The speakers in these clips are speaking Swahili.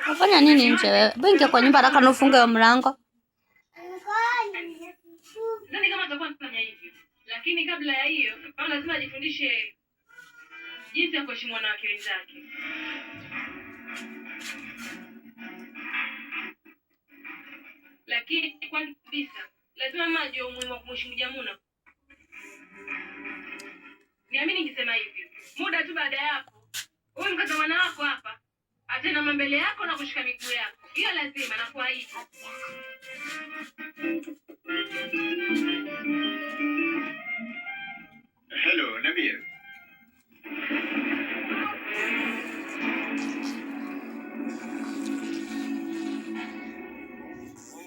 Unafanya nini nje wewe? Bwingia kwa nyumba haraka na ufunge mlango. Nani kama atakuwa anafanya hivyo. Lakini kabla ya hiyo, lazima ajifundishe jinsi ya kuheshimu wanawake wenzake. Lakini kwanza kabisa, lazima maji umuhimu wa kumheshimu Jamuna. Niamini nikisema hivyo. Muda tu baada yako, wewe mkaza wako hapa, atena mbele yako na kushika miguu yako. Hiyo lazima na kuahidi. Hello, Namir.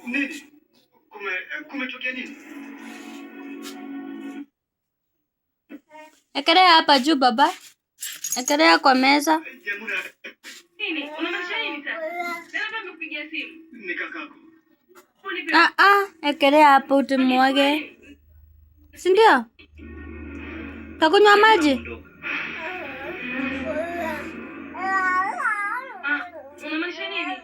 Nini? Kumetokea nini? Ekelea hapa juu baba. Ekelea kwa meza. Nini? Unamaanisha nini sasa? Nani amekupigia simu? Ni kakako. Ekelea hapo utimwage. Si ndio? Takunywa maji? Unamaanisha nini?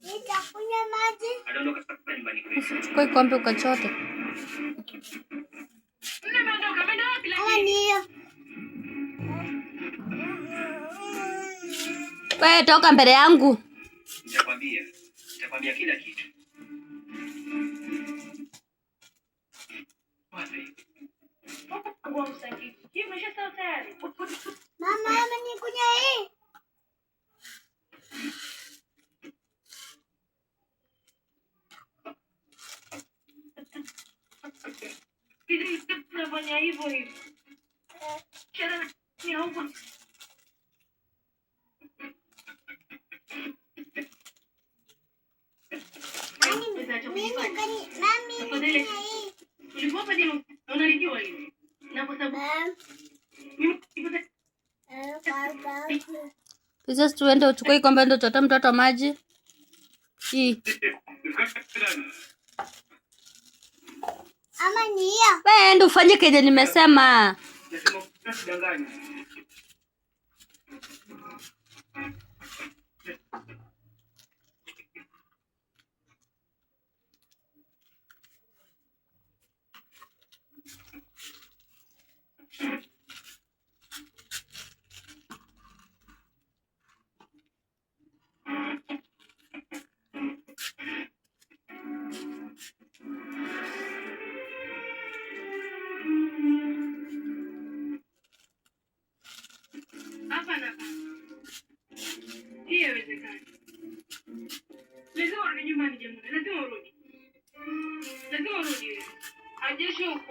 Nitakunywa maji. Chukua kombe ukachote. Wewe toka mbele yangu. Nitakwambia kila kitu. Mama, nikunywa hii. Unafanya hivyo hivyo. Ni huko. Sasa tuende uchukue kombe ndo chote mtoto maji. Hii. Ama ni hiyo. Wewe ndo ufanye kile nimesema.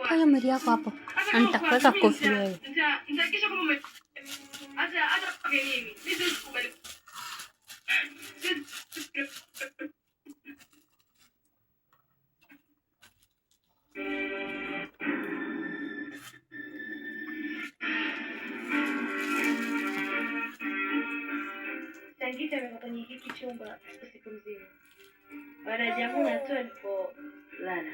Kaya mwili yako hapo. Nitakuweka kofi wewe. Nitahakikisha kama hata mimi. Sisikubali. Sangita amekanya hiki chumba usiku mzima. Baada ya Jamuna tu alipolala.